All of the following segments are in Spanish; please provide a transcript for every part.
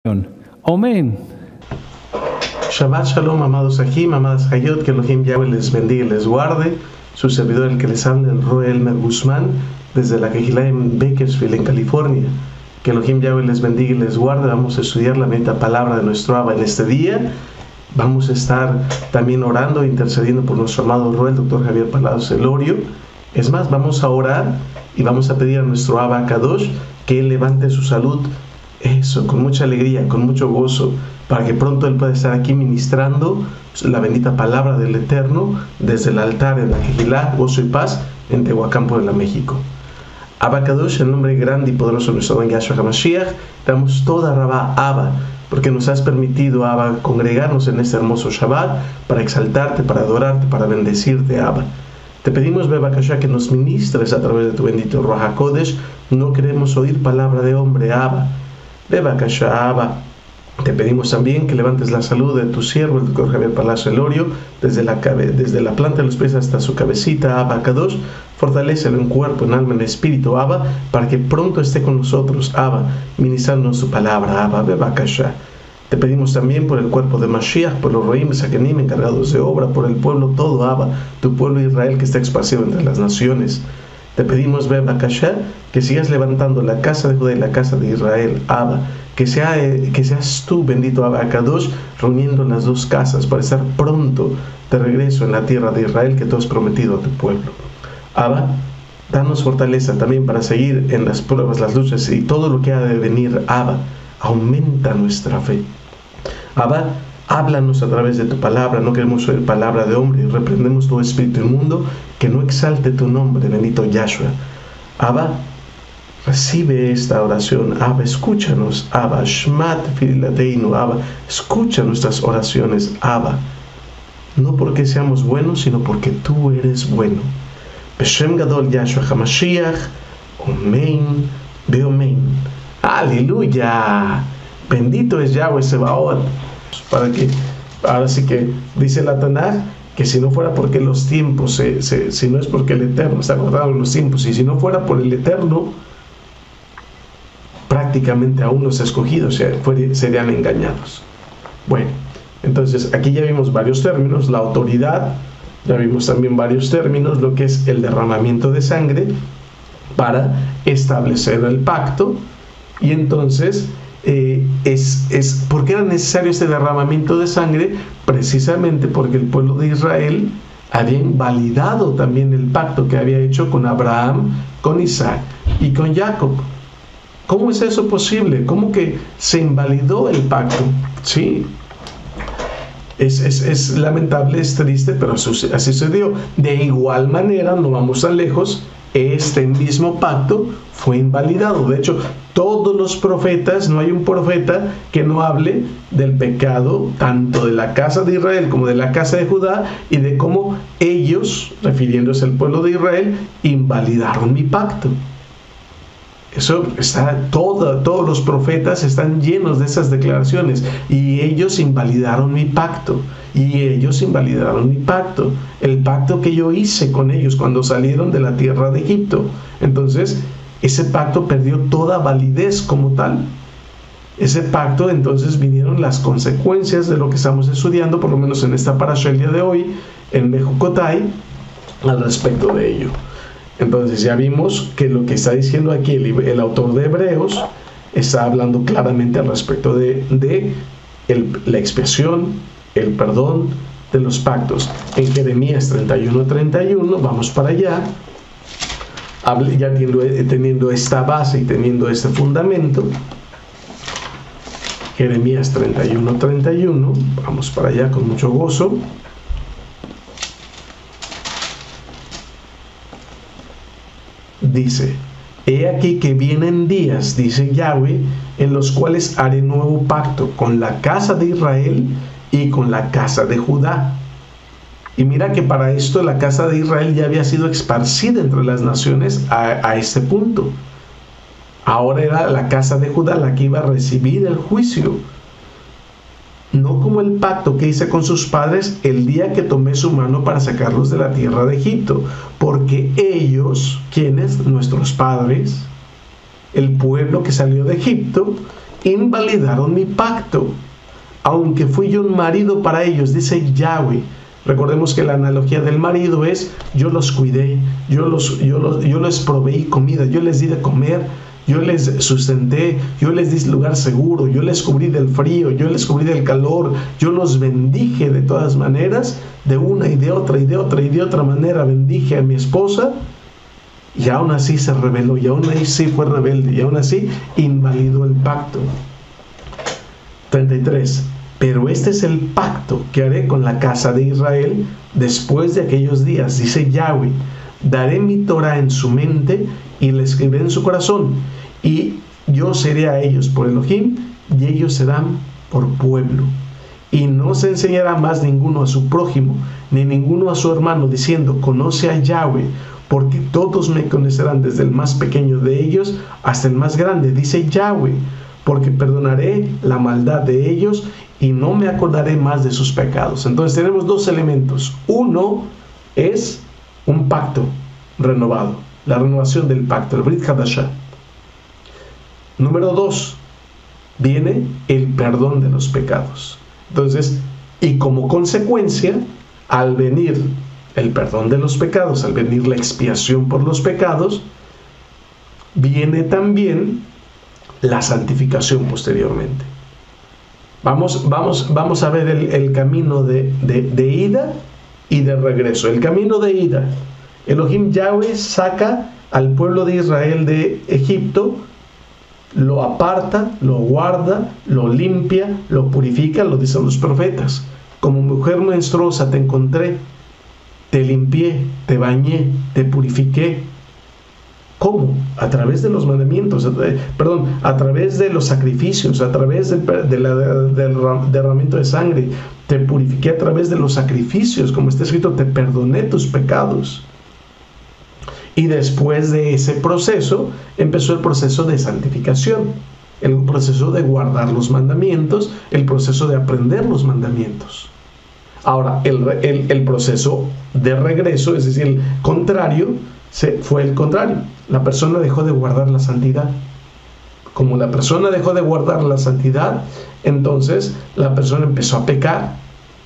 Amén. Shabbat Shalom, amados Ajim, amadas Hayot, que Elohim Yahweh les bendiga y les guarde. Su servidor, el que les habla, el Roe Elmer Guzmán, desde la Kehilá en Bakersfield, en California. Que Elohim Yahweh les bendiga y les guarde. Vamos a estudiar la bendita palabra de nuestro Abba en este día. Vamos a estar también orando e intercediendo por nuestro amado Roe, el doctor Javier Palacios Elorio. Es más, vamos a orar y vamos a pedir a nuestro Abba Kadosh que Él levante su salud, eso, con mucha alegría, con mucho gozo, para que pronto Él pueda estar aquí ministrando la bendita palabra del Eterno desde el altar en la Kehilá, gozo y paz, en Tehuacán, Puebla, México. Abba Kadosh, en nombre grande y poderoso de nuestro don Yahshua HaMashiach, damos toda Rabá Abba, porque nos has permitido, Abba, congregarnos en este hermoso Shabbat para exaltarte, para adorarte, para bendecirte, Abba. Te pedimos, Bebakashá, que nos ministres a través de tu bendito Ruach HaKodesh. No queremos oír palabra de hombre, Abba. Bebakashá, Abba. Te pedimos también que levantes la salud de tu siervo, el doctor Javier Palacios Elorio, desde la planta de los pies hasta su cabecita, Abba Kadosh. Fortalécelo en cuerpo, en alma, en espíritu, Abba, para que pronto esté con nosotros, Abba, ministrándonos su palabra, Abba. Bebakashá. Te pedimos también por el cuerpo de Mashiach, por los Roim, Sakenim, encargados de obra, por el pueblo todo, Abba, tu pueblo Israel que está esparcido entre las naciones. Te pedimos, Bebakashá, que sigas levantando la casa de Judá y la casa de Israel, Abba, que seas tú, bendito Abba Kadosh, reuniendo las dos casas para estar pronto de regreso en la tierra de Israel que tú has prometido a tu pueblo. Abba, danos fortaleza también para seguir en las pruebas, las luchas y todo lo que ha de venir, Abba. Aumenta nuestra fe. Abba, háblanos a través de tu palabra. No queremos oír palabra de hombre. Reprendemos todo espíritu inmundo que no exalte tu nombre, bendito Yahshua. Abba, recibe esta oración. Abba, escúchanos. Abba, Shmat Filateinu. Abba, escucha nuestras oraciones. Abba, no porque seamos buenos, sino porque tú eres bueno. Beshem Gadol Yahshua HaMashiach. Omen, Beomen. ¡Aleluya! Bendito es Yahweh Sebaot. Para que, ahora sí que dice la Tanaj, que si no fuera porque los tiempos, si no es porque el Eterno está acordado en los tiempos, y si no fuera por el Eterno, prácticamente aún los escogidos serían engañados. Bueno, entonces aquí ya vimos varios términos, la autoridad, ya vimos también varios términos, lo que es el derramamiento de sangre para establecer el pacto. Y entonces, ¿por qué era necesario este derramamiento de sangre? Precisamente porque el pueblo de Israel había invalidado también el pacto que había hecho con Abraham, con Isaac y con Jacob. ¿Cómo es eso posible? ¿Cómo que se invalidó el pacto? Sí, es lamentable, es triste, pero así sucedió. De igual manera, no vamos tan lejos, este mismo pacto fue invalidado. De hecho, todos los profetas, no hay un profeta que no hable del pecado tanto de la casa de Israel como de la casa de Judá y de cómo ellos, refiriéndose al pueblo de Israel, invalidaron mi pacto. Eso está, todos los profetas están llenos de esas declaraciones. Y ellos invalidaron mi pacto. Y ellos invalidaron mi pacto. El pacto que yo hice con ellos cuando salieron de la tierra de Egipto. Entonces, ese pacto perdió toda validez como tal. Ese pacto, entonces vinieron las consecuencias de lo que estamos estudiando, por lo menos en esta parasha el día de hoy, en Bejucotai, al respecto de ello. Entonces ya vimos que lo que está diciendo aquí el autor de Hebreos está hablando claramente al respecto de la expiación, el perdón de los pactos. En Jeremías 31:31, vamos para allá, ya teniendo esta base y teniendo este fundamento. Jeremías 31:31, vamos para allá con mucho gozo. Dice: he aquí que vienen días, dice Yahweh, en los cuales haré nuevo pacto con la casa de Israel y con la casa de Judá. Y mira que para esto la casa de Israel ya había sido esparcida entre las naciones a este punto. Ahora era la casa de Judá la que iba a recibir el juicio. No como el pacto que hice con sus padres el día que tomé su mano para sacarlos de la tierra de Egipto. Porque ellos, ¿quiénes? Nuestros padres, el pueblo que salió de Egipto, invalidaron mi pacto, aunque fui yo un marido para ellos, dice Yahweh. Recordemos que la analogía del marido es: yo los cuidé, yo les proveí comida, yo les di de comer, yo les sustenté, yo les di lugar seguro, yo les cubrí del frío, yo les cubrí del calor, yo los bendije de todas maneras, de una y de otra y de otra y de otra manera bendije a mi esposa, y aún así se rebeló, y aún así fue rebelde, y aún así invalidó el pacto. 33. Pero este es el pacto que haré con la casa de Israel después de aquellos días, dice Yahweh. Daré mi Torah en su mente y la escribiré en su corazón, y yo seré a ellos por Elohim, y ellos serán por pueblo. Y no se enseñará más ninguno a su prójimo, ni ninguno a su hermano, diciendo: conoce a Yahweh, porque todos me conocerán, desde el más pequeño de ellos hasta el más grande, dice Yahweh, porque perdonaré la maldad de ellos y no me acordaré más de sus pecados. Entonces tenemos dos elementos. Uno es un pacto renovado, la renovación del pacto, el Brit Hadashah. Número 2, viene el perdón de los pecados. Entonces, y como consecuencia, al venir el perdón de los pecados, al venir la expiación por los pecados, viene también la santificación posteriormente. Vamos a ver el camino de ida y de regreso. El camino de ida: Elohim Yahweh saca al pueblo de Israel de Egipto, lo aparta, lo guarda, lo limpia, lo purifica, lo dicen los profetas. Como mujer menstruosa te encontré, te limpié, te bañé, te purifiqué. ¿Cómo? A través de los mandamientos, a través de los sacrificios, a través del derramamiento de sangre. Te purifiqué a través de los sacrificios, como está escrito: te perdoné tus pecados. Y después de ese proceso empezó el proceso de santificación, el proceso de guardar los mandamientos, el proceso de aprender los mandamientos. Ahora, el proceso de regreso, es decir, el contrario, fue el contrario. La persona dejó de guardar la santidad. Como la persona dejó de guardar la santidad, entonces la persona empezó a pecar.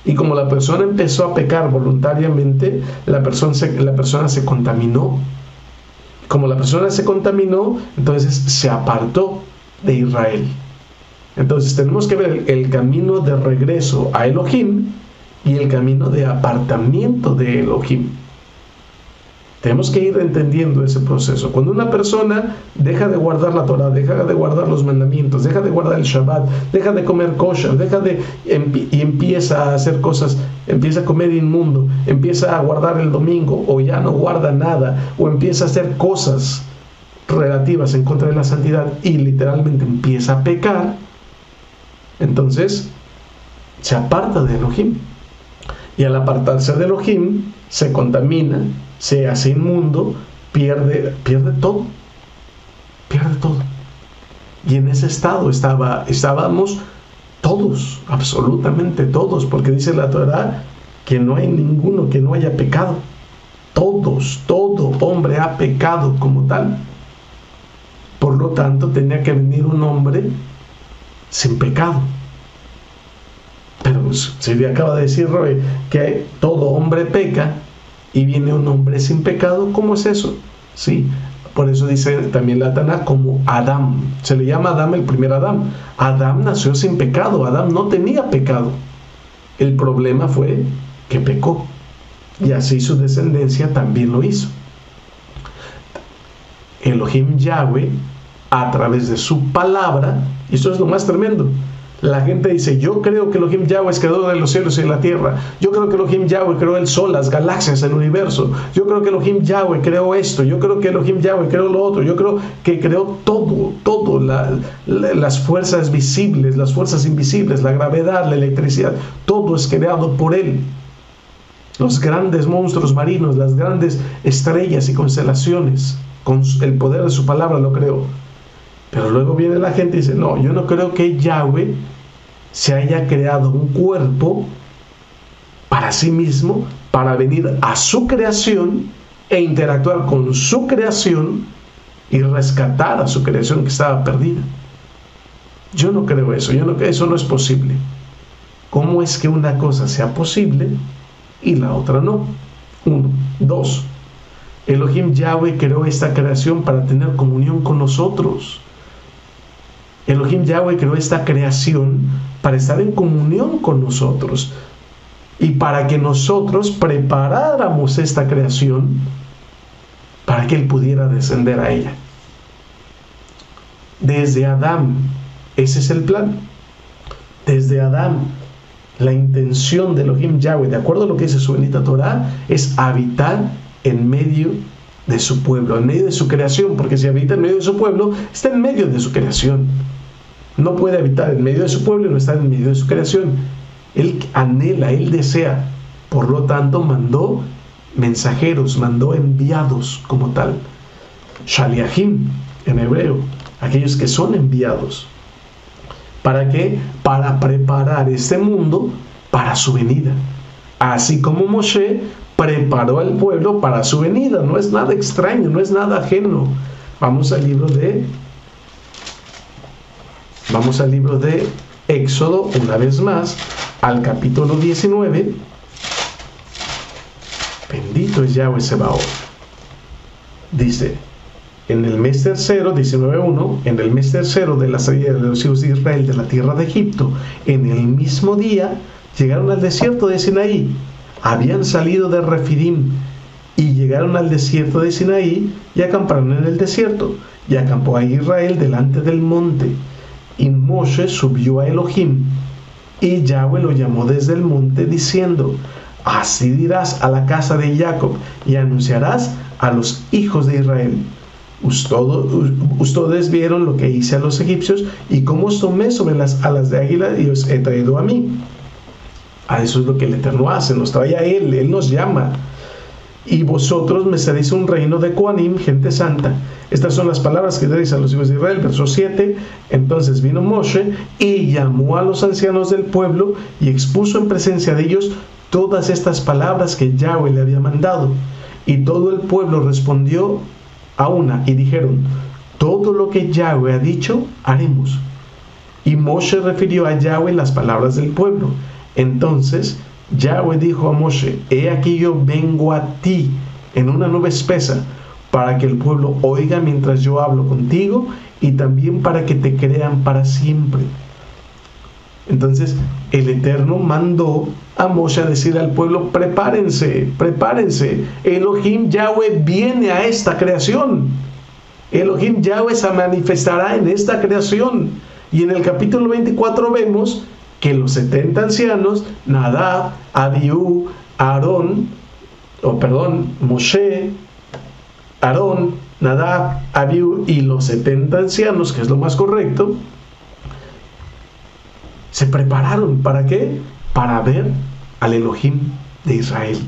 Y como la persona empezó a pecar voluntariamente, la persona se contaminó. Como la persona se contaminó, entonces se apartó de Israel. Entonces tenemos que ver el camino de regreso a Elohim y el camino de apartamiento de Elohim. Tenemos que ir entendiendo ese proceso. Cuando una persona deja de guardar la Torah, deja de guardar los mandamientos, deja de guardar el Shabbat, deja de comer kosher, y empieza a hacer cosas, empieza a comer inmundo, empieza a guardar el domingo, o ya no guarda nada, o empieza a hacer cosas relativas en contra de la santidad y literalmente empieza a pecar, entonces se aparta de Elohim. Y al apartarse de Elohim, se contamina, se hace inmundo, pierde todo. Pierde todo. Y en ese estado estábamos todos, absolutamente todos, porque dice la Torah que no hay ninguno que no haya pecado. Todos, todo hombre ha pecado como tal. Por lo tanto, tenía que venir un hombre sin pecado. Pero si le acaba de decir Roy que todo hombre peca y viene un hombre sin pecado, ¿cómo es eso? Sí, por eso dice también la Tanaj como Adán. Se le llama Adán el primer Adán. Adán nació sin pecado. Adán no tenía pecado. El problema fue que pecó. Y así su descendencia también lo hizo. Elohim Yahweh, a través de su palabra, y esto es lo más tremendo. La gente dice: yo creo que Elohim Yahweh es creador de los cielos y la tierra. Yo creo que Elohim Yahweh creó el sol, las galaxias, el universo. Yo creo que Elohim Yahweh creó esto. Yo creo que Elohim Yahweh creó lo otro. Yo creo que creó todo, las fuerzas visibles, las fuerzas invisibles, la gravedad, la electricidad. Todo es creado por Él. Los grandes monstruos marinos, las grandes estrellas y constelaciones, con el poder de su palabra lo creó. Pero luego viene la gente y dice: no, yo no creo que Yahweh se haya creado un cuerpo para sí mismo, para venir a su creación e interactuar con su creación y rescatar a su creación que estaba perdida. Yo no creo eso, eso no es posible. ¿Cómo es que una cosa sea posible y la otra no? 1. 2. Elohim Yahweh creó esta creación para tener comunión con nosotros. Elohim Yahweh creó esta creación para estar en comunión con nosotros y para que nosotros preparáramos esta creación para que Él pudiera descender a ella. Desde Adán, ese es el plan. Desde Adán, la intención de Elohim Yahweh, de acuerdo a lo que dice su bendita Torah, es habitar en medio de su pueblo, en medio de su creación, porque si habita en medio de su pueblo, está en medio de su creación. No puede habitar en medio de su pueblo y no estar en medio de su creación. Él anhela, Él desea. Por lo tanto, mandó mensajeros, mandó enviados como tal. Shaliachim, en hebreo, aquellos que son enviados. ¿Para qué? Para preparar este mundo para su venida. Así como Moshe preparó al pueblo para su venida. No es nada extraño, no es nada ajeno. Vamos al libro de Éxodo, una vez más, al capítulo 19. Bendito es Yahweh Sebaot. Dice, en el mes tercero, 19:1, en el mes tercero de la salida de los hijos de Israel de la tierra de Egipto, en el mismo día, llegaron al desierto de Sinaí. Habían salido de Refidim y llegaron al desierto de Sinaí y acamparon en el desierto. Y acampó a Israel delante del monte. Y Moshe subió a Elohim, y Yahweh lo llamó desde el monte, diciendo: así dirás a la casa de Jacob, y anunciarás a los hijos de Israel: ustedes vieron lo que hice a los egipcios, y cómo os tomé sobre las alas de águila, y os he traído a mí. A eso es lo que el Eterno hace, nos trae a Él nos llama. Y vosotros me seréis un reino de Kohanim, gente santa. Estas son las palabras que diréis a los hijos de Israel. Verso 7. Entonces vino Moshe y llamó a los ancianos del pueblo y expuso en presencia de ellos todas estas palabras que Yahweh le había mandado. Y todo el pueblo respondió a una y dijeron: todo lo que Yahweh ha dicho, haremos. Y Moshe refirió a Yahweh las palabras del pueblo. Entonces Yahweh dijo a Moshe: he aquí yo vengo a ti en una nube espesa, para que el pueblo oiga mientras yo hablo contigo, y también para que te crean para siempre. Entonces el Eterno mandó a Moshe a decir al pueblo: prepárense, prepárense. Elohim Yahweh viene a esta creación. Elohim Yahweh se manifestará en esta creación. Y en el capítulo 24 vemos que los 70 ancianos, Nadab, Abiú, Moshe, Aarón, Nadab, Abiú y los 70 ancianos, que es lo más correcto, se prepararon. ¿Para qué? Para ver al Elohim de Israel.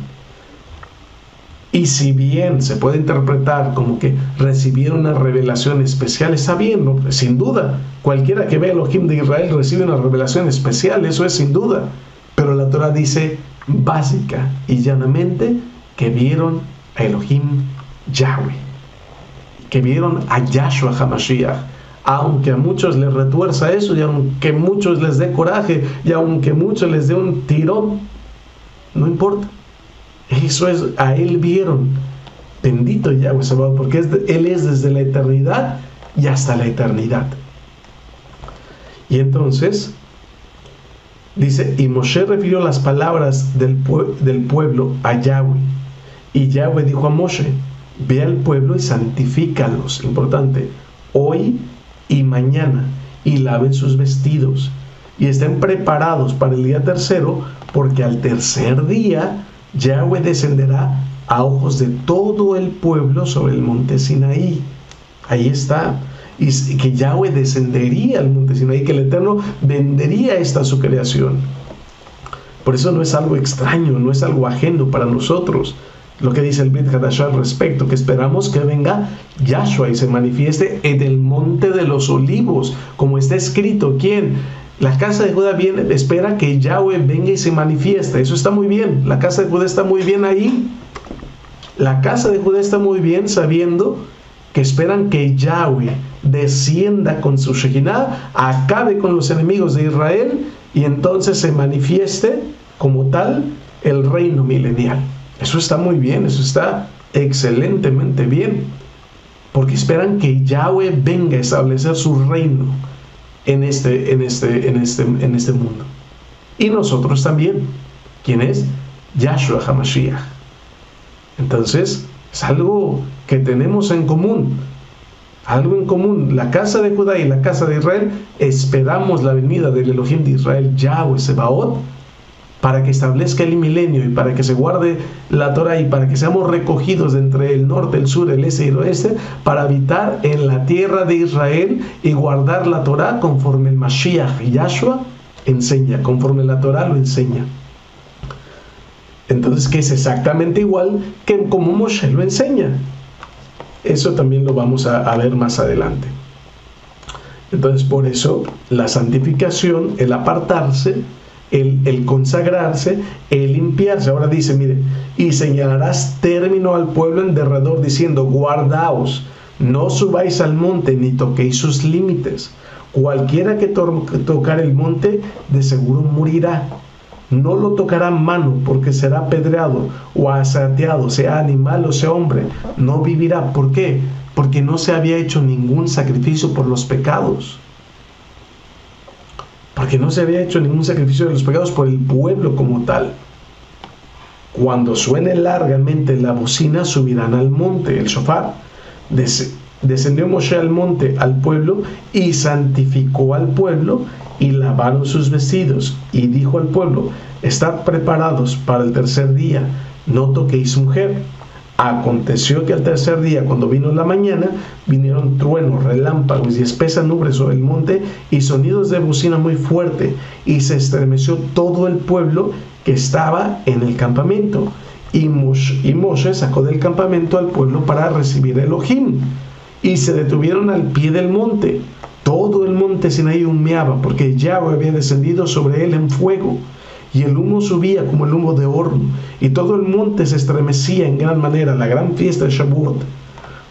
Y si bien se puede interpretar como que recibieron una revelación especial, está bien, ¿no? Sin duda. Cualquiera que vea Elohim de Israel recibe una revelación especial, eso es sin duda. Pero la Torah dice básica y llanamente que vieron a Elohim Yahweh, que vieron a Yahshua HaMashiach. Aunque a muchos les retuerza eso, y aunque a muchos les dé coraje, y aunque a muchos les dé un tirón, no importa. Eso es, a Él vieron. Bendito Yahweh Sabaoth, porque Él es desde la eternidad y hasta la eternidad. Y entonces dice: y Moshe refirió las palabras del pueblo a Yahweh. Y Yahweh dijo a Moshe: ve al pueblo y santifícalos. Importante, hoy y mañana, y laven sus vestidos, y estén preparados para el día tercero, porque al tercer día Yahweh descenderá a ojos de todo el pueblo sobre el monte Sinaí. Ahí está. Y que Yahweh descendería al monte Sinaí, que el Eterno vendería esta su creación. Por eso no es algo extraño, no es algo ajeno para nosotros. Lo que dice el Brit Hadashah al respecto, que esperamos que venga Yahshua y se manifieste en el monte de los olivos, como está escrito. ¿Quién? La casa de Judá espera que Yahweh venga y se manifieste. Eso está muy bien. La casa de Judá está muy bien ahí. La casa de Judá está muy bien sabiendo que esperan que Yahweh descienda con su Shekinah, acabe con los enemigos de Israel y entonces se manifieste como tal el reino milenial. Eso está muy bien, eso está excelentemente bien, porque esperan que Yahweh venga a establecer su reino en este mundo. Y nosotros también. ¿Quién es? Yahshua HaMashiach. Entonces, es algo que tenemos en común. Algo en común. La casa de Judá y la casa de Israel esperamos la venida del Elohim de Israel, Yahweh Sebaot, para que establezca el milenio y para que se guarde la Torah y para que seamos recogidos de entre el norte, el sur, el este y el oeste, para habitar en la tierra de Israel y guardar la Torah conforme el Mashiach y Yahshua enseña, conforme la Torah lo enseña. Entonces, que es exactamente igual que como Moshe lo enseña. Eso también lo vamos a ver más adelante. Entonces, por eso, la santificación, el apartarse, el consagrarse, el limpiarse. Ahora dice, mire, y señalarás término al pueblo en derredor, diciendo, guardaos, no subáis al monte, ni toquéis sus límites. Cualquiera que tocar el monte, de seguro morirá. No lo tocará mano, porque será apedreado o asateado, sea animal o sea hombre. No vivirá. ¿Por qué? Porque no se había hecho ningún sacrificio por los pecados. Porque no se había hecho ningún sacrificio de los pecados por el pueblo como tal. Cuando suene largamente la bocina, subirán al monte, el shofar. Descendió Moshe al monte, al pueblo, y santificó al pueblo, y lavaron sus vestidos, y dijo al pueblo, estad preparados para el tercer día, no toquéis mujer. Aconteció que al tercer día, cuando vino la mañana, vinieron truenos, relámpagos y espesa nube sobre el monte, y sonidos de bocina muy fuerte, y se estremeció todo el pueblo que estaba en el campamento. Y Moshe sacó del campamento al pueblo para recibir a Elohim, y se detuvieron al pie del monte. Todo el monte Sinaí humeaba, porque Yahweh había descendido sobre él en fuego, y el humo subía como el humo de horno, y todo el monte se estremecía en gran manera, la gran fiesta de Shavuot.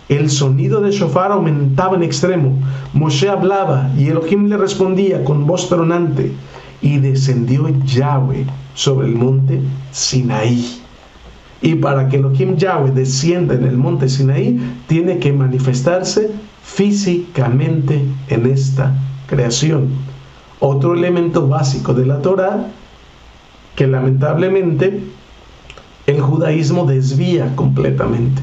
El sonido de shofar aumentaba en extremo. Moshe hablaba, y Elohim le respondía con voz tronante, y descendió Yahweh sobre el monte Sinaí. Y para que Elohim Yahweh descienda en el monte Sinaí, tiene que manifestarse físicamente en esta creación. Otro elemento básico de la Torah que lamentablemente el judaísmo desvía completamente.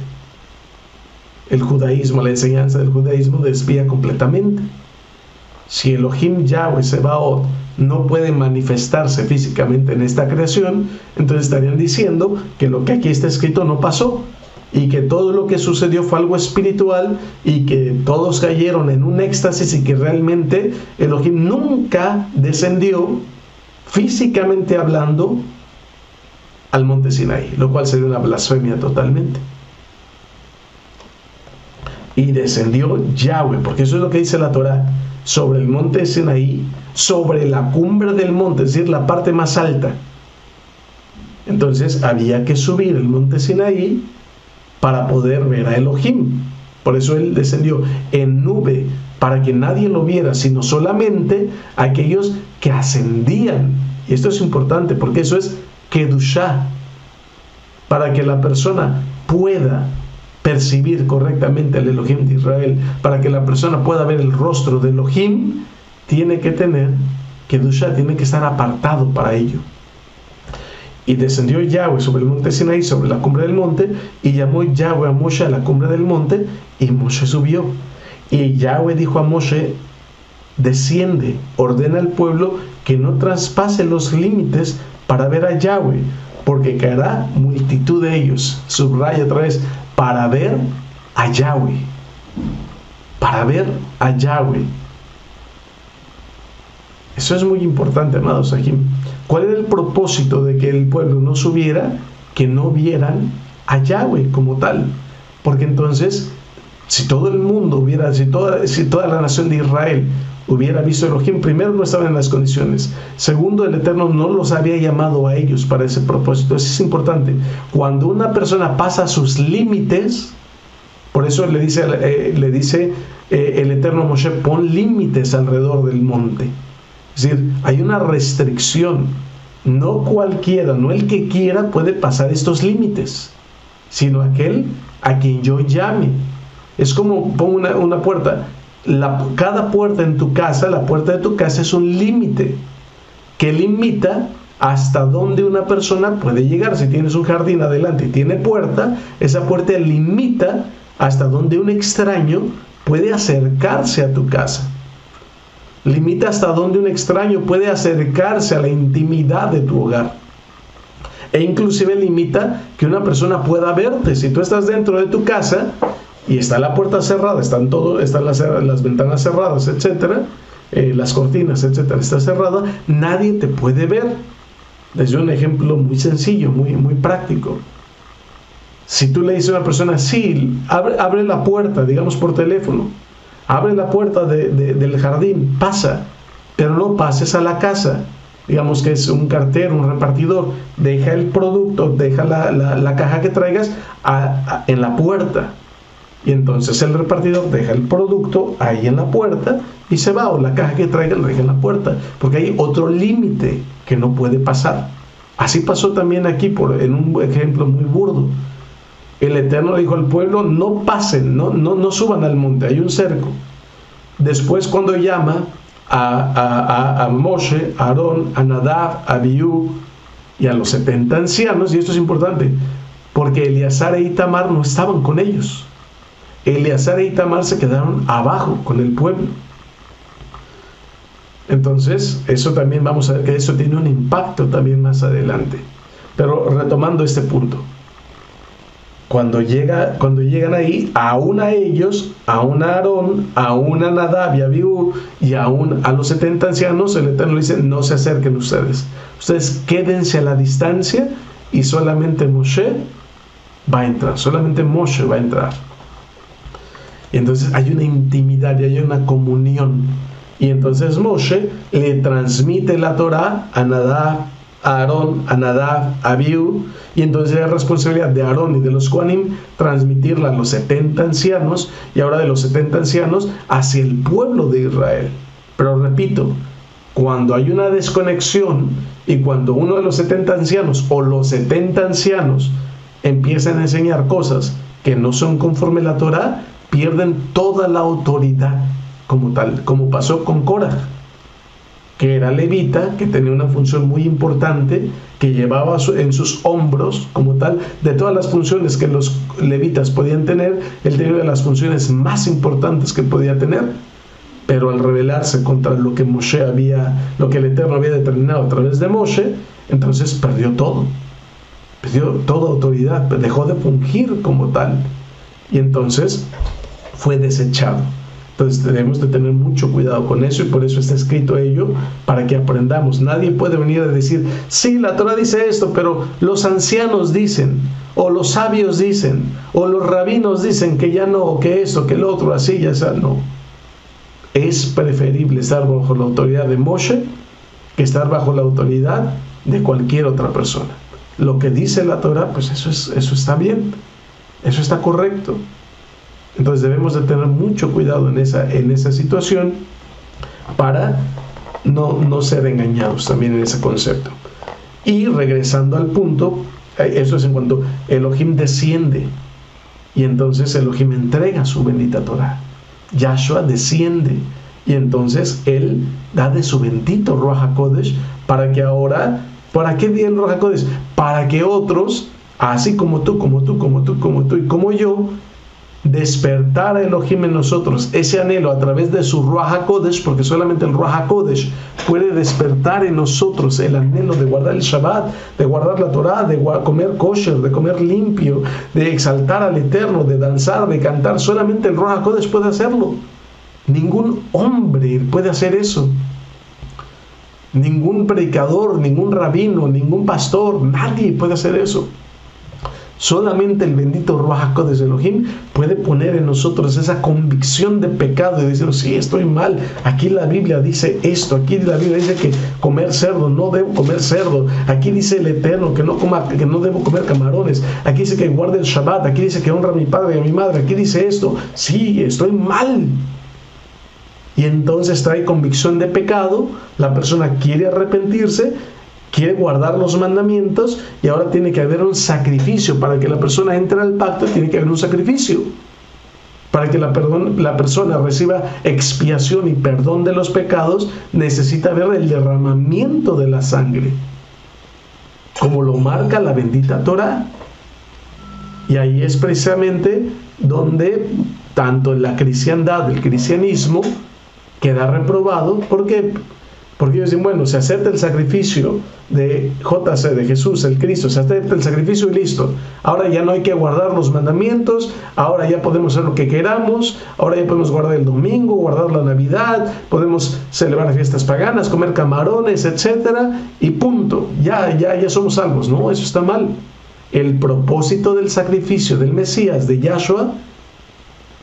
El judaísmo, la enseñanza del judaísmo desvía completamente. Si Elohim Yahweh Sebaot no puede manifestarse físicamente en esta creación, entonces estarían diciendo que lo que aquí está escrito no pasó, y que todo lo que sucedió fue algo espiritual, y que todos cayeron en un éxtasis, y que realmente Elohim nunca descendió físicamente hablando al monte Sinaí, lo cual sería una blasfemia totalmente. Y descendió Yahweh, porque eso es lo que dice la Torah, sobre el monte Sinaí, sobre la cumbre del monte, es decir, la parte más alta. Entonces había que subir el monte Sinaí para poder ver a Elohim. Por eso él descendió en nube, para que nadie lo viera, sino solamente aquellos que ascendían. Y esto es importante, porque eso es Kedushá, para que la persona pueda percibir correctamente al Elohim de Israel, para que la persona pueda ver el rostro de Elohim, tiene que tener Kedushá, tiene que estar apartado para ello. Y descendió Yahweh sobre el monte Sinaí, sobre la cumbre del monte, y llamó Yahweh a Moshe a la cumbre del monte, y Moshe subió. Y Yahweh dijo a Moshe, desciende, ordena al pueblo que no traspase los límites para ver a Yahweh, porque caerá multitud de ellos. Subraya otra vez, para ver a Yahweh. Para ver a Yahweh. Eso es muy importante, amados aquí. ¿Cuál era el propósito de que el pueblo no subiera? Que no vieran a Yahweh como tal. Porque entonces, si todo el mundo hubiera, si toda la nación de Israel hubiera visto a Elohim, primero no estaban en las condiciones. Segundo, el Eterno no los había llamado a ellos para ese propósito. Eso es importante. Cuando una persona pasa sus límites, Por eso le dice el Eterno a Moshe: pon límites alrededor del monte. Es decir, hay una restricción. No cualquiera, no el que quiera puede pasar estos límites, sino aquel a quien yo llame. Es como pongo una puerta. Cada puerta en tu casa, la puerta de tu casa es un límite que limita hasta dónde una persona puede llegar. Si tienes un jardín adelante y tiene puerta, esa puerta limita hasta dónde un extraño puede acercarse a tu casa. Limita hasta dónde un extraño puede acercarse a la intimidad de tu hogar. E inclusive limita que una persona pueda verte. Si tú estás dentro de tu casa y está la puerta cerrada, están las ventanas cerradas, etcétera, las cortinas, etcétera, está cerrada, nadie te puede ver. Les doy un ejemplo muy sencillo, muy práctico. Si tú le dices a una persona: sí, abre la puerta, digamos por teléfono, abre la puerta del jardín, pasa, pero no pases a la casa. Digamos que es un cartero, un repartidor, deja el producto, deja la caja que traigas en la puerta. Y entonces el repartidor deja el producto ahí en la puerta y se va, o la caja que traiga la deja en la puerta, porque hay otro límite que no puede pasar. Así pasó también aquí, en un ejemplo muy burdo. El Eterno dijo al pueblo: no pasen, no suban al monte, hay un cerco. Después, cuando llama a Moshe, a Aarón, a Nadab, a Abiú y a los 70 ancianos, y esto es importante, porque Eleazar e Itamar no estaban con ellos. Eleazar e Itamar se quedaron abajo con el pueblo. Entonces, eso también vamos a ver que eso tiene un impacto también más adelante. Pero retomando este punto, cuando llegan ahí, aún a ellos, aún a Aarón, aún a Nadab y a Abiú y aún a los 70 ancianos, el Eterno dice: no se acerquen ustedes quédense a la distancia, y solamente Moshe va a entrar, solamente Moshe va a entrar. Y entonces hay una intimidad y hay una comunión. Y entonces Moshe le transmite la Torá a Nadab, a Aarón, a Nadab, a Abiú, y entonces es responsabilidad de Aarón y de los Kohanim transmitirla a los 70 ancianos, y ahora de los 70 ancianos hacia el pueblo de Israel. Pero repito, cuando hay una desconexión y cuando uno de los 70 ancianos o los 70 ancianos empiezan a enseñar cosas que no son conforme a la Torá, pierden toda la autoridad como tal, como pasó con Korah, que era levita, que tenía una función muy importante, que llevaba en sus hombros como tal, de todas las funciones que los levitas podían tener, él tenía una de las funciones más importantes que podía tener, pero al rebelarse contra lo que lo que el Eterno había determinado a través de Moshe, entonces perdió toda autoridad, dejó de fungir como tal, y entonces fue desechado. Entonces debemos de tener mucho cuidado con eso, y por eso está escrito ello, para que aprendamos. Nadie puede venir a decir: sí, la Torah dice esto, pero los ancianos dicen, o los sabios dicen, o los rabinos dicen que ya no, o que esto, que el otro, así, ya sea. No. Es preferible estar bajo la autoridad de Moshe que estar bajo la autoridad de cualquier otra persona. Lo que dice la Torah, pues eso está bien, eso está correcto. Entonces debemos de tener mucho cuidado en esa situación para no ser engañados también en ese concepto. Y regresando al punto, eso es en cuanto Elohim desciende, y entonces Elohim entrega su bendita Torah. Yahshua desciende, y entonces Él da de su bendito Ruach HaKodesh, para que ahora, ¿para qué di el Ruach HaKodesh? Para que otros, así como tú y como yo, despertar a Elohim en nosotros ese anhelo a través de su Ruach HaKodesh, porque solamente el Ruach HaKodesh puede despertar en nosotros el anhelo de guardar el Shabbat, de guardar la Torah, de comer kosher, de comer limpio, de exaltar al Eterno, de danzar, de cantar. Solamente el Ruach HaKodesh puede hacerlo. Ningún hombre puede hacer eso. Ningún predicador, ningún rabino, ningún pastor, nadie puede hacer eso. Solamente el bendito Ruach HaKodesh Elohim puede poner en nosotros esa convicción de pecado y decir, sí, estoy mal, aquí la Biblia dice esto, aquí la Biblia dice que comer cerdo, no debo comer cerdo, aquí dice el Eterno que no debo comer camarones, aquí dice que guarde el Shabbat, aquí dice que honra a mi padre y a mi madre, aquí dice esto, sí, estoy mal. Y entonces trae convicción de pecado, la persona quiere arrepentirse, quiere guardar los mandamientos y ahora tiene que haber un sacrificio. Para que la persona entre al pacto tiene que haber un sacrificio. Para que la persona reciba expiación y perdón de los pecados, necesita haber el derramamiento de la sangre, como lo marca la bendita Torah. Y ahí es precisamente donde tanto la cristiandad, el cristianismo, queda reprobado. ¿Por qué? Porque ellos dicen, bueno, se acepta el sacrificio de JC, de Jesús, el Cristo, se acepta el sacrificio y listo. Ahora ya no hay que guardar los mandamientos, ahora ya podemos hacer lo que queramos, ahora ya podemos guardar el domingo, guardar la Navidad, podemos celebrar fiestas paganas, comer camarones, etcétera, y punto. Ya somos salvos. No, eso está mal. El propósito del sacrificio del Mesías, de Yahshua,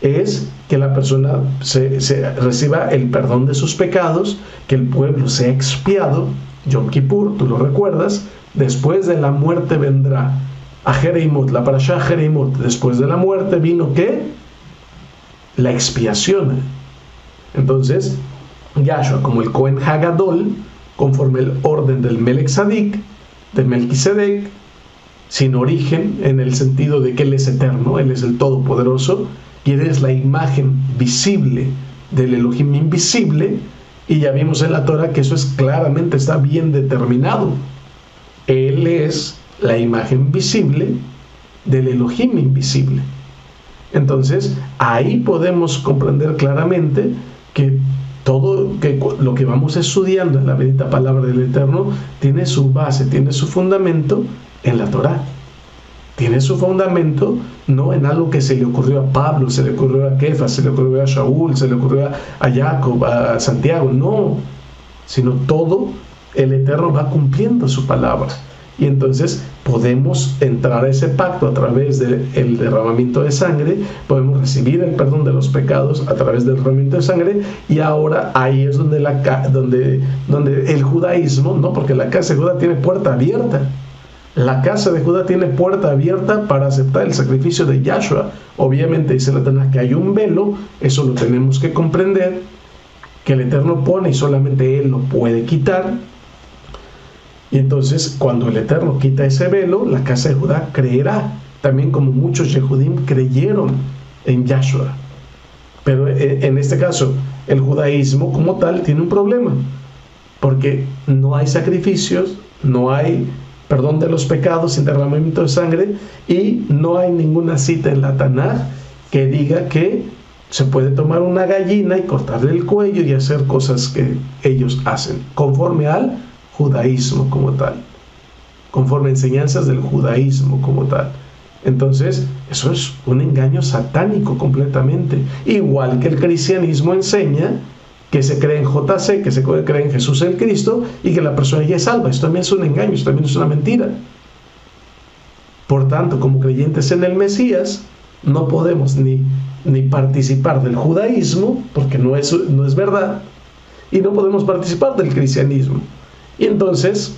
es que la persona se reciba el perdón de sus pecados, que el pueblo sea expiado. Yom Kippur, tú lo recuerdas, después de la muerte vendrá a Jereimot, la parashá Jereimot, después de la muerte vino ¿qué? La expiación. Entonces, Yahshua, como el Cohen Hagadol, conforme el orden del Melech Tzadik, de Melquisedec, sin origen, en el sentido de que Él es eterno, Él es el Todopoderoso, y Él es la imagen visible del Elohim invisible, y ya vimos en la Torah que eso es claramente, está bien determinado. Él es la imagen visible del Elohim invisible. Entonces, ahí podemos comprender claramente que todo lo que vamos estudiando en la bendita palabra del Eterno tiene su base, tiene su fundamento en la Torah. Tiene su fundamento no en algo que se le ocurrió a Pablo, se le ocurrió a Kefas, se le ocurrió a Shaul, se le ocurrió a Jacob, a Santiago, no, sino todo el Eterno va cumpliendo su palabra. Y entonces podemos entrar a ese pacto a través del derramamiento de sangre, podemos recibir el perdón de los pecados a través del derramamiento de sangre, y ahora ahí es donde el judaísmo, no, porque la casa de Judá tiene puerta abierta. La casa de Judá tiene puerta abierta para aceptar el sacrificio de Yahshua. Obviamente dice la Tanaj que hay un velo, eso lo tenemos que comprender, que el Eterno pone y solamente Él lo puede quitar. Y entonces cuando el Eterno quita ese velo, la casa de Judá creerá, también como muchos Yehudim creyeron en Yahshua. Pero en este caso, el judaísmo como tal tiene un problema, porque no hay sacrificios, no hay perdón de los pecados sin derramamiento de sangre, y no hay ninguna cita en la Tanaj que diga que se puede tomar una gallina y cortarle el cuello y hacer cosas que ellos hacen, conforme al judaísmo como tal, conforme a enseñanzas del judaísmo como tal. Entonces, eso es un engaño satánico completamente, igual que el cristianismo enseña que se cree en JC, que se cree en Jesús el Cristo, y que la persona ya es salva. Esto también es un engaño, esto también es una mentira. Por tanto, como creyentes en el Mesías, no podemos ni participar del judaísmo, porque no es verdad, y no podemos participar del cristianismo. Y entonces,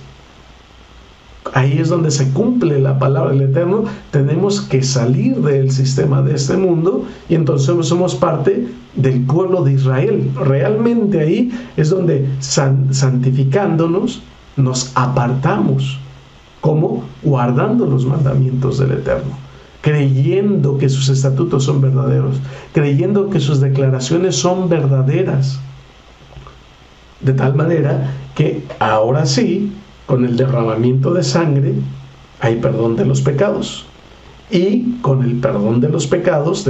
ahí es donde se cumple la palabra del Eterno. Tenemos que salir del sistema de este mundo, y entonces somos parte del pueblo de Israel. Realmente ahí es donde santificándonos nos apartamos. ¿Cómo? Guardando los mandamientos del Eterno, creyendo que sus estatutos son verdaderos, creyendo que sus declaraciones son verdaderas, de tal manera que ahora sí, con el derramamiento de sangre hay perdón de los pecados, y con el perdón de los pecados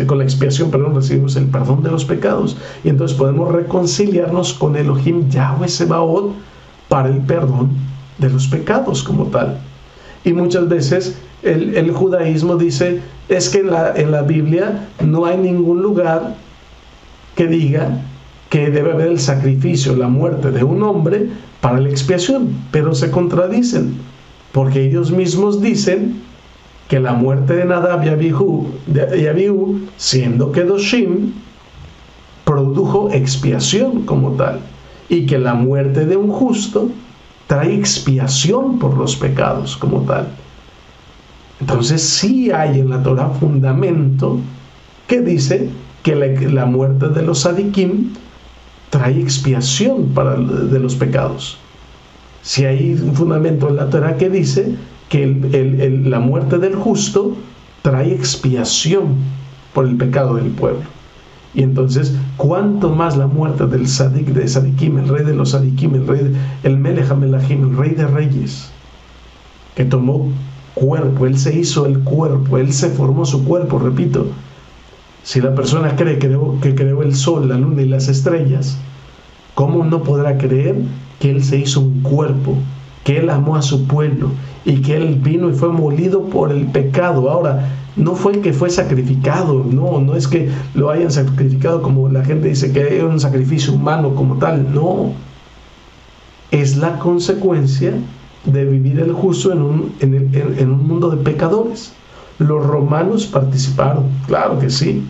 con la expiación, recibimos el perdón de los pecados, y entonces podemos reconciliarnos con Elohim Yahweh Sebaot para el perdón de los pecados como tal. Y muchas veces el judaísmo dice, es que en la Biblia no hay ningún lugar que diga que debe haber el sacrificio, la muerte de un hombre para la expiación, pero se contradicen, porque ellos mismos dicen que la muerte de Nadab y Abiú, siendo Kedoshim, produjo expiación como tal, y que la muerte de un justo trae expiación por los pecados como tal. Entonces sí hay en la Torah fundamento que dice que la muerte de los sadikim trae expiación de los pecados. Si hay un fundamento en la Torah que dice que la muerte del justo trae expiación por el pecado del pueblo. Y entonces, cuanto más la muerte del Sadik de Sadikim, el rey de los Sadikim, el Melech HaMelachim, el rey de reyes, que tomó cuerpo, él se hizo el cuerpo, él se formó su cuerpo, repito. Si la persona cree que creó el sol, la luna y las estrellas, ¿cómo no podrá creer que él se hizo un cuerpo, que él amó a su pueblo y que él vino y fue molido por el pecado? Ahora, no fue que fue sacrificado, no es que lo hayan sacrificado como la gente dice que es un sacrificio humano como tal, no. Es la consecuencia de vivir el justo en un mundo de pecadores. Los romanos participaron, claro que sí.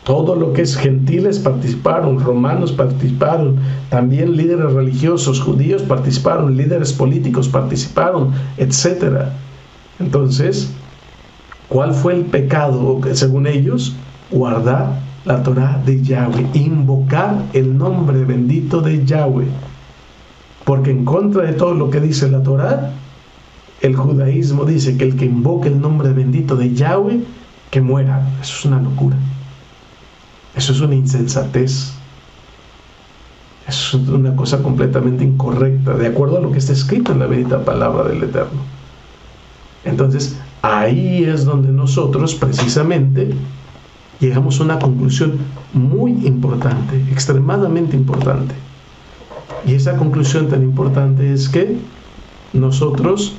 Todo lo que es gentiles participaron, romanos participaron, también líderes religiosos, judíos participaron, líderes políticos participaron, etc. Entonces, ¿cuál fue el pecado, según ellos? Guardar la Torah de Yahweh, invocar el nombre bendito de Yahweh. Porque en contra de todo lo que dice la Torah, el judaísmo dice que el que invoque el nombre bendito de Yahweh, que muera. Eso es una locura. Eso es una insensatez. Eso es una cosa completamente incorrecta, de acuerdo a lo que está escrito en la bendita palabra del Eterno. Entonces, ahí es donde nosotros precisamente llegamos a una conclusión muy importante, extremadamente importante. Y esa conclusión tan importante es que nosotros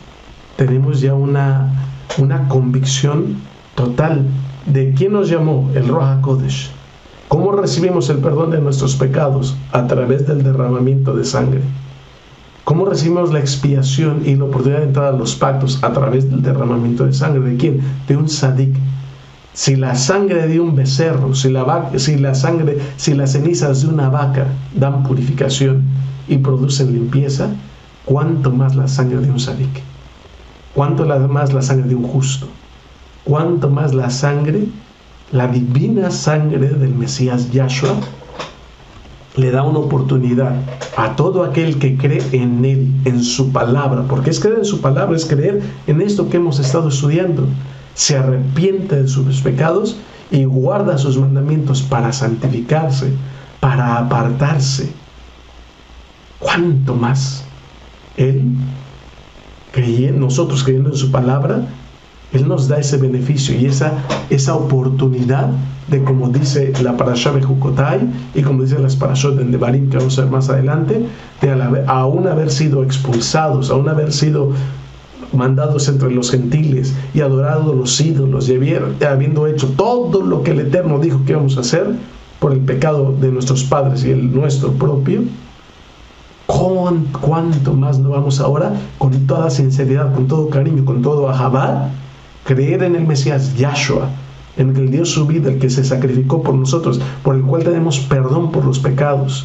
tenemos ya una convicción total de quién nos llamó, el Ruach HaKodesh. ¿Cómo recibimos el perdón de nuestros pecados? A través del derramamiento de sangre. ¿Cómo recibimos la expiación y la oportunidad de entrar a los pactos? A través del derramamiento de sangre. ¿De quién? De un sadik. Si la sangre de un becerro, si las cenizas de una vaca dan purificación y producen limpieza, ¿cuánto más la sangre de un sadik? ¿Cuánto más la sangre de un justo? ¿Cuánto más la divina sangre del Mesías Yahshua le da una oportunidad a todo aquel que cree en Él, en su palabra? Porque es creer en su palabra, es creer en esto que hemos estado estudiando. Se arrepiente de sus pecados y guarda sus mandamientos para santificarse, para apartarse. ¿Cuánto más Él, nosotros creyendo en su palabra, Él nos da ese beneficio y esa oportunidad de, como dice la Parashá de Jukotai y como dicen las Parashot de Devarim que vamos a ver más adelante, de aún haber sido expulsados, aún haber sido mandados entre los gentiles y adorado los ídolos y habiendo hecho todo lo que el Eterno dijo que íbamos a hacer por el pecado de nuestros padres y el nuestro propio, ¿cuánto más no vamos ahora con toda sinceridad, con todo cariño, con todo ahabá, creer en el Mesías Yahshua, en el que dio su vida, el que se sacrificó por nosotros, por el cual tenemos perdón por los pecados,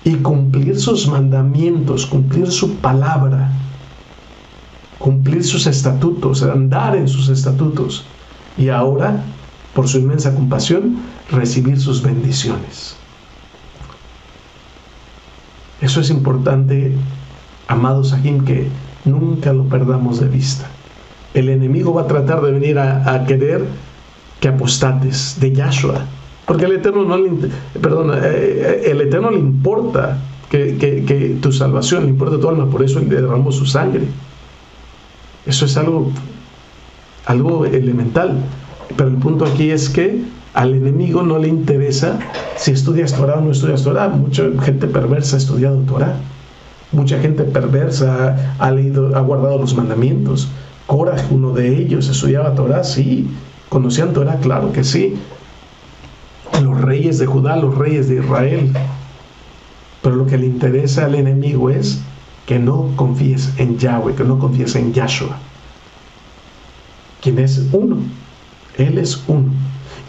y cumplir sus mandamientos, cumplir su palabra, cumplir sus estatutos, andar en sus estatutos, y ahora, por su inmensa compasión, recibir sus bendiciones. Eso es importante, amados Sahim, que nunca lo perdamos de vista. El enemigo va a tratar de venir a querer que apostates de Yahshua, porque el Eterno el Eterno le importa que tu salvación, le importa tu alma, por eso Él derramó su sangre. Eso es algo elemental. Pero el punto aquí es que al enemigo no le interesa si estudias Torah o no estudias Torah. Mucha gente perversa ha estudiado Torah. Mucha gente perversa ha guardado los mandamientos. Korah, uno de ellos, estudiaba Torah, sí. ¿Conocían Torah? Claro que sí. Los reyes de Judá, los reyes de Israel. Pero lo que le interesa al enemigo es que no confíes en Yahweh, que no confíes en Yahshua. quien es uno. Él es uno.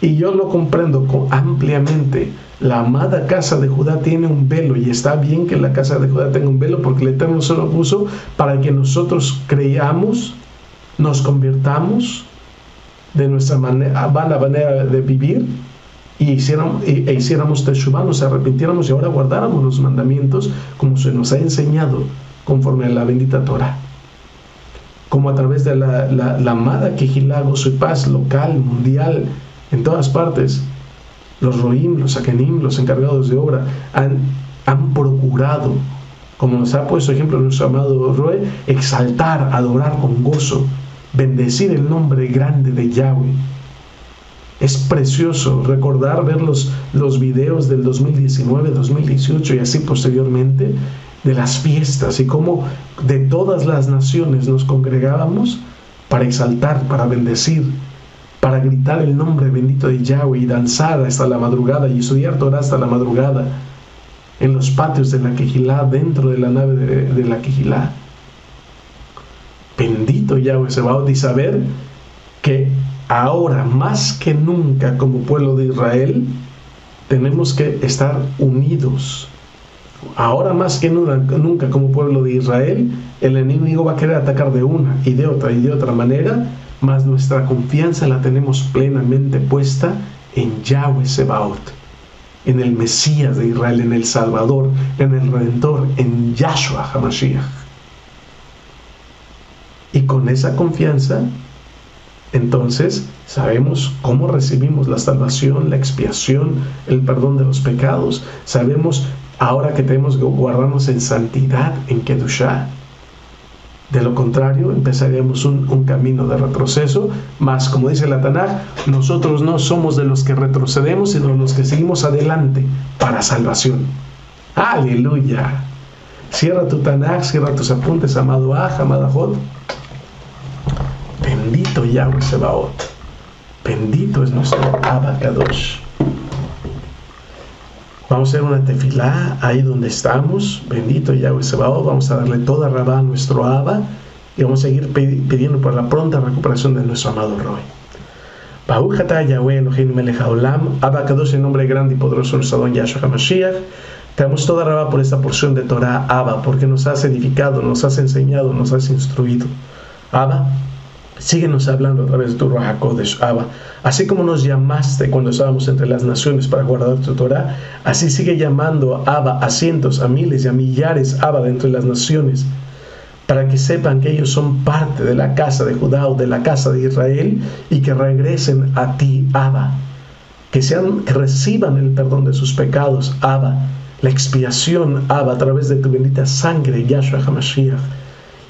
Y yo lo comprendo ampliamente. La amada casa de Judá tiene un velo, y está bien que la casa de Judá tenga un velo, porque el Eterno se lo puso para que nosotros creamos, nos convirtamos de nuestra vana manera de vivir y hiciéramos teshuvá, nos arrepintiéramos y ahora guardáramos los mandamientos como se nos ha enseñado conforme a la bendita Torah. Como a través de la amada Kehilá, gozo y paz local, mundial, en todas partes, los roim, los sakenim, los encargados de obra han procurado, como nos ha puesto ejemplo nuestro amado Roe, exaltar, adorar con gozo, bendecir el nombre grande de Yahweh. Es precioso recordar, ver los videos del 2019, 2018 y así posteriormente, de las fiestas y cómo de todas las naciones nos congregábamos para exaltar, para bendecir, para gritar el nombre bendito de Yahweh y danzar hasta la madrugada y estudiar Torah hasta la madrugada en los patios de la Kehilá, dentro de la nave de la Kehilá. Bendito Yahweh Sebaot, y saber que ahora más que nunca como pueblo de Israel tenemos que estar unidos. Ahora más que nunca como pueblo de Israel, el enemigo va a querer atacar de una y de otra manera, mas nuestra confianza la tenemos plenamente puesta en Yahweh Sebaot, en el Mesías de Israel, en el Salvador, en el Redentor, en Yahshua HaMashiach. Y con esa confianza, entonces sabemos cómo recibimos la salvación, la expiación, el perdón de los pecados. Sabemos ahora que tenemos que guardarnos en santidad, en Kedushá. De lo contrario, empezaríamos un camino de retroceso, mas como dice la Tanaj, nosotros no somos de los que retrocedemos, sino de los que seguimos adelante para salvación. ¡Aleluya! Cierra tu Tanaj, cierra tus apuntes, amado Aj, amada Jod. Bendito Yahweh Sebaot, bendito es nuestro Abba Kadosh. Vamos a hacer una tefilá ahí donde estamos. Bendito Yahweh Sebaot. Vamos a darle toda rabá a nuestro Abba y vamos a seguir pidiendo por la pronta recuperación de nuestro amado Roy. Baruch atah Yahweh Elohim melech haolam, Abba Kadosh, en nombre grande y poderoso de nuestro Adón Yahshua HaMashiach. Te damos toda rabá por esta porción de Torah, Abba, porque nos has edificado, nos has enseñado, nos has instruido. Abba, síguenos hablando a través de tu Ruach HaKodesh, Abba. Así como nos llamaste cuando estábamos entre las naciones para guardar tu Torah, así sigue llamando, Abba, a cientos, a miles y a millares, Abba, de entre las naciones, para que sepan que ellos son parte de la casa de Judá o de la casa de Israel y que regresen a ti, Abba. Que reciban el perdón de sus pecados, Abba. La expiación, Abba, a través de tu bendita sangre, Yahshua HaMashiach.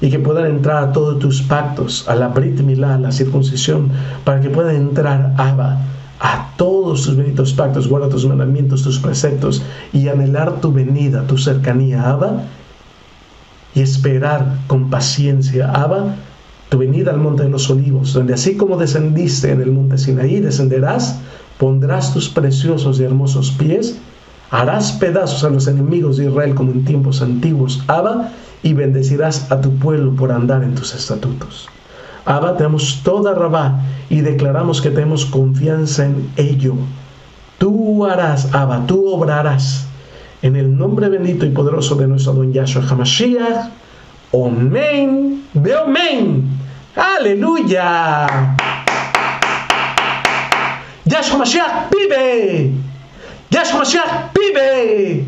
Y que puedan entrar a todos tus pactos, a la Brit Milá, a la circuncisión, para que puedan entrar, Abba, a todos tus benditos pactos, guarda tus mandamientos, tus preceptos, y anhelar tu venida, tu cercanía, Abba, y esperar con paciencia, Abba, tu venida al monte de los olivos, donde así como descendiste en el monte Sinaí, descenderás, pondrás tus preciosos y hermosos pies, harás pedazos a los enemigos de Israel como en tiempos antiguos, Abba, y bendecirás a tu pueblo por andar en tus estatutos. Abba, te damos toda rabá y declaramos que tenemos confianza en ello. Tú harás, Abba, tú obrarás. En el nombre bendito y poderoso de nuestro Adón Yahshua HaMashiach. Amén. Amén. Aleluya. Yahshua HaMashiach vive. Yahshua HaMashiach vive.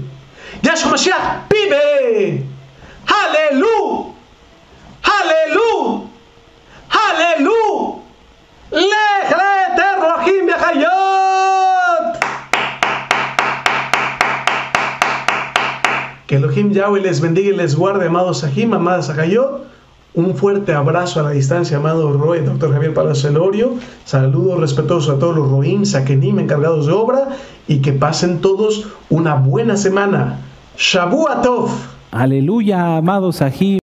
Yahshua HaMashiach vive. Aleluya, aleluya, aleluya, lejrete rohim yachayot. Que Elohim Yahweh les bendiga y les guarde, amados Sahim, amadas Sahayot. Un fuerte abrazo a la distancia, amado Roy, Dr. Javier Palacio Elorio. Saludos respetuosos a todos los Roim, Sakenim, encargados de obra, y que pasen todos una buena semana. Shavua Tov. Aleluya, amados Sahim.